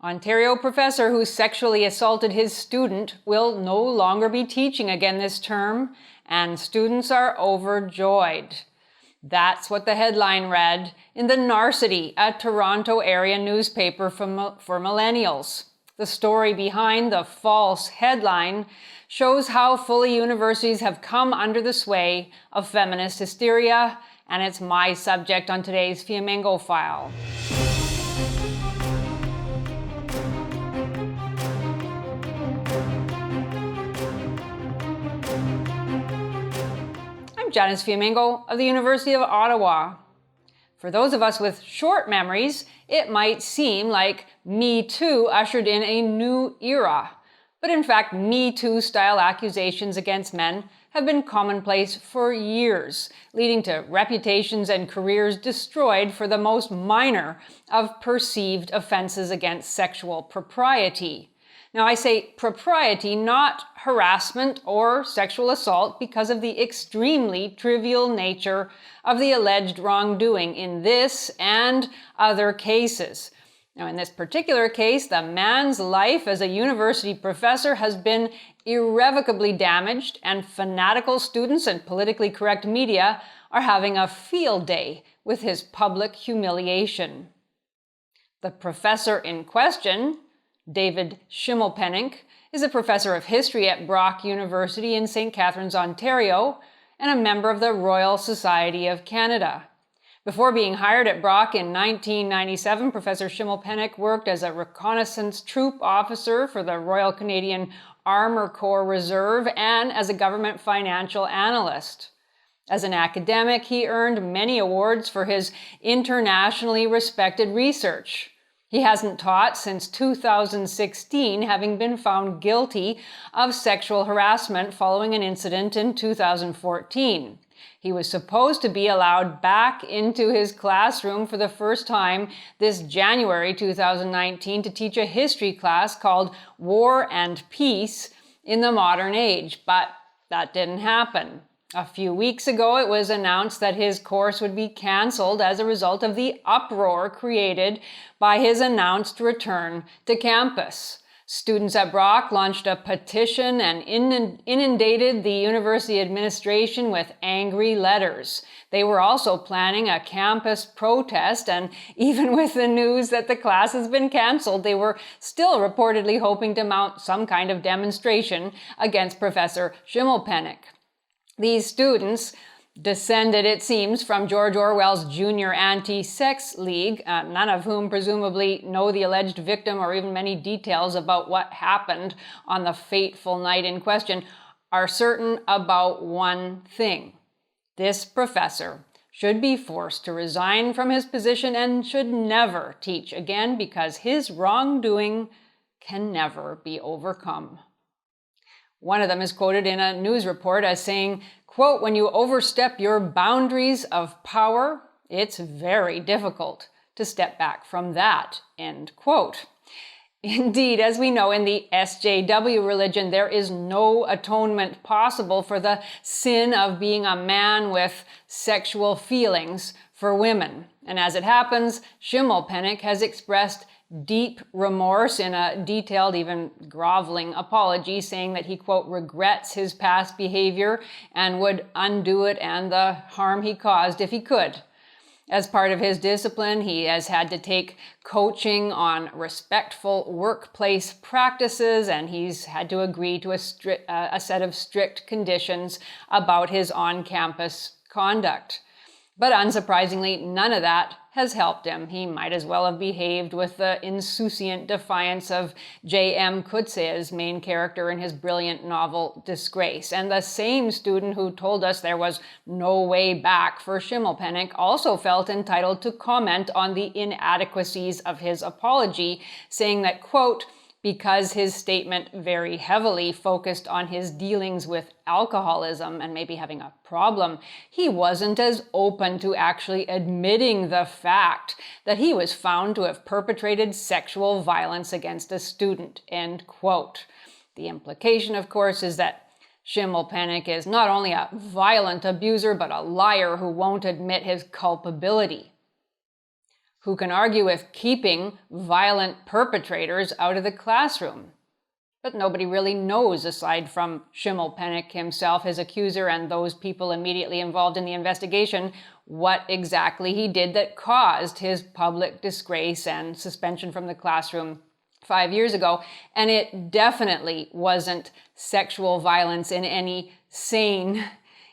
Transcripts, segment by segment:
Ontario professor who sexually assaulted his student will no longer be teaching again this term, and students are overjoyed. That's what the headline read in the Narcity, a Toronto area newspaper for millennials. The story behind the false headline shows how fully universities have come under the sway of feminist hysteria, and it's my subject on today's Flamingo File. I'm Janice Flamingo of the University of Ottawa. For those of us with short memories, it might seem like Me Too ushered in a new era. But in fact, Me Too style accusations against men have been commonplace for years, leading to reputations and careers destroyed for the most minor of perceived offenses against sexual propriety. Now, I say propriety, not harassment or sexual assault, because of the extremely trivial nature of the alleged wrongdoing in this and other cases. Now, in this particular case, the man's life as a university professor has been irrevocably damaged, and fanatical students and politically correct media are having a field day with his public humiliation. The professor in question, David Schimmelpenninck, is a professor of history at Brock University in St. Catharines, Ontario, and a member of the Royal Society of Canada. Before being hired at Brock in 1997, Professor Schimmelpenninck worked as a reconnaissance troop officer for the Royal Canadian Armour Corps Reserve and as a government financial analyst. As an academic, he earned many awards for his internationally respected research. He hasn't taught since 2016, having been found guilty of sexual harassment following an incident in 2014. He was supposed to be allowed back into his classroom for the first time this January 2019 to teach a history class called War and Peace in the Modern Age, but that didn't happen. A few weeks ago, it was announced that his course would be cancelled as a result of the uproar created by his announced return to campus. Students at Brock launched a petition and inundated the university administration with angry letters. They were also planning a campus protest, and even with the news that the class has been cancelled, they were still reportedly hoping to mount some kind of demonstration against Professor Schimmelpenninck. These students, descended, it seems, from George Orwell's Junior Anti-Sex League, none of whom presumably know the alleged victim or even many details about what happened on the fateful night in question, are certain about one thing. This professor should be forced to resign from his position and should never teach again because his wrongdoing can never be overcome. One of them is quoted in a news report as saying, quote, "When you overstep your boundaries of power, it's very difficult to step back from that," end quote. Indeed, as we know, in the SJW religion, there is no atonement possible for the sin of being a man with sexual feelings for women. And as it happens, Schimmelpenninck has expressed deep remorse in a detailed, even groveling apology, saying that he, quote, regrets his past behavior and would undo it and the harm he caused if he could. As part of his discipline, he has had to take coaching on respectful workplace practices, and he's had to agree to a set of strict conditions about his on-campus conduct. But unsurprisingly, none of that has helped him. He might as well have behaved with the insouciant defiance of J.M. Coetzee's main character in his brilliant novel Disgrace. And the same student who told us there was no way back for Schimmelpenninck also felt entitled to comment on the inadequacies of his apology, saying that, quote, because his statement very heavily focused on his dealings with alcoholism and maybe having a problem, he wasn't as open to actually admitting the fact that he was found to have perpetrated sexual violence against a student, end quote. The implication, of course, is that Schimmelpenninck is not only a violent abuser, but a liar who won't admit his culpability. Who can argue with keeping violent perpetrators out of the classroom? But nobody really knows, aside from Schimmelpenninck himself, his accuser, and those people immediately involved in the investigation, what exactly he did that caused his public disgrace and suspension from the classroom 5 years ago. And it definitely wasn't sexual violence in any sane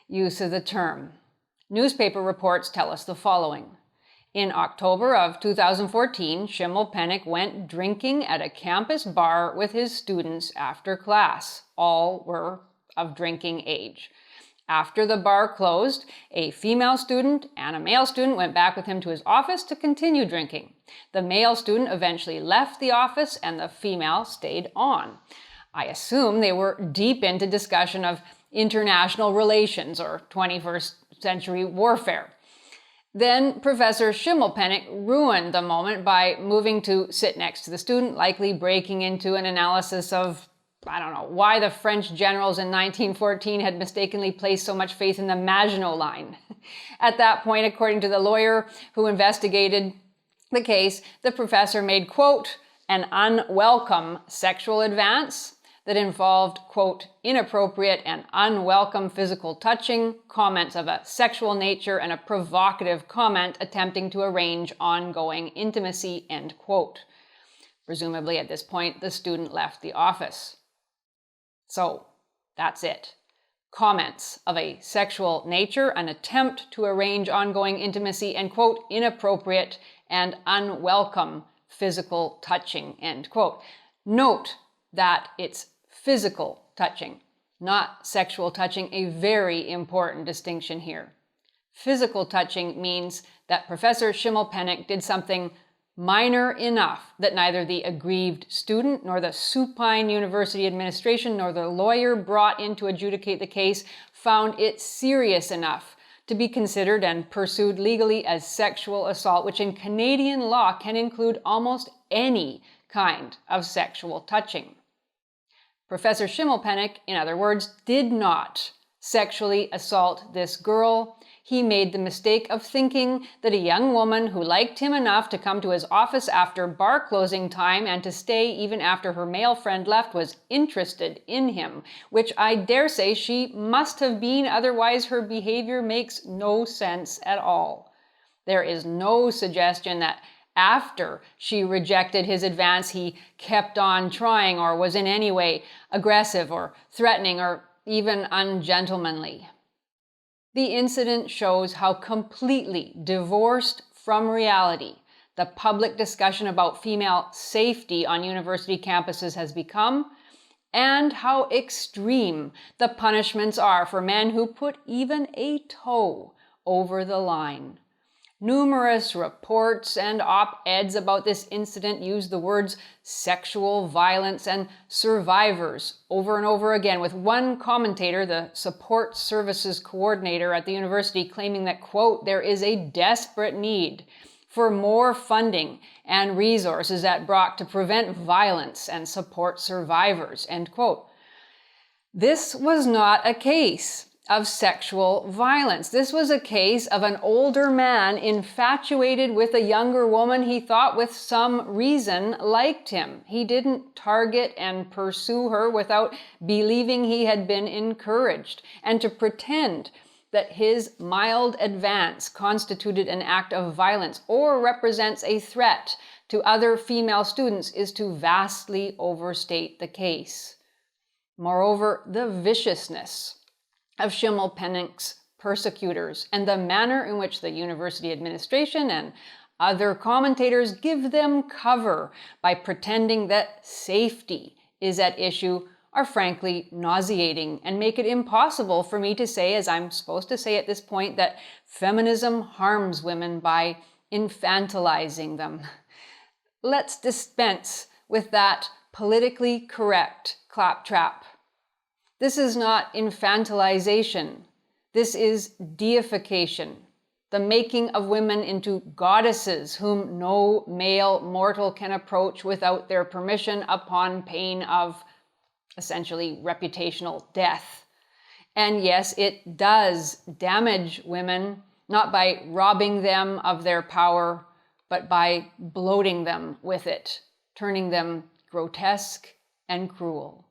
use of the term. Newspaper reports tell us the following. In October of 2014, Schimmelpenninck went drinking at a campus bar with his students after class. All were of drinking age. After the bar closed, a female student and a male student went back with him to his office to continue drinking. The male student eventually left the office and the female stayed on. I assume they were deep into discussion of international relations or 21st century warfare. Then Professor Schimmelpenninck ruined the moment by moving to sit next to the student, likely breaking into an analysis of, why the French generals in 1914 had mistakenly placed so much faith in the Maginot Line. At that point, according to the lawyer who investigated the case, the professor made, quote, an unwelcome sexual advance that involved, quote, inappropriate and unwelcome physical touching, comments of a sexual nature, and a provocative comment attempting to arrange ongoing intimacy, end quote. Presumably at this point, the student left the office. So, that's it. Comments of a sexual nature, an attempt to arrange ongoing intimacy, and, quote, inappropriate and unwelcome physical touching, end quote. Note that it's physical touching, not sexual touching, a very important distinction here. Physical touching means that Professor Schimmelpenninck did something minor enough that neither the aggrieved student nor the supine university administration nor the lawyer brought in to adjudicate the case found it serious enough to be considered and pursued legally as sexual assault, which in Canadian law can include almost any kind of sexual touching. Professor Schimmelpenninck, in other words, did not sexually assault this girl. He made the mistake of thinking that a young woman who liked him enough to come to his office after bar closing time and to stay even after her male friend left was interested in him, which I dare say she must have been, otherwise her behavior makes no sense at all. There is no suggestion that after she rejected his advance, he kept on trying or was in any way aggressive or threatening or even ungentlemanly. The incident shows how completely divorced from reality the public discussion about female safety on university campuses has become, and how extreme the punishments are for men who put even a toe over the line. Numerous reports and op-eds about this incident use the words sexual violence and survivors over and over again, with one commentator, the support services coordinator at the university, claiming that, quote, there is a desperate need for more funding and resources at Brock to prevent violence and support survivors, end quote. This was not a case of sexual violence. This was a case of an older man infatuated with a younger woman he thought with some reason liked him. He didn't target and pursue her without believing he had been encouraged. And to pretend that his mild advance constituted an act of violence or represents a threat to other female students is to vastly overstate the case. Moreover, the viciousness of Schimmelpenninck's persecutors and the manner in which the university administration and other commentators give them cover by pretending that safety is at issue are frankly nauseating and make it impossible for me to say, as I'm supposed to say at this point, that feminism harms women by infantilizing them. Let's dispense with that politically correct claptrap. This is not infantilization. This is deification, the making of women into goddesses whom no male mortal can approach without their permission upon pain of essentially reputational death. And yes, it does damage women, not by robbing them of their power, but by bloating them with it, turning them grotesque and cruel.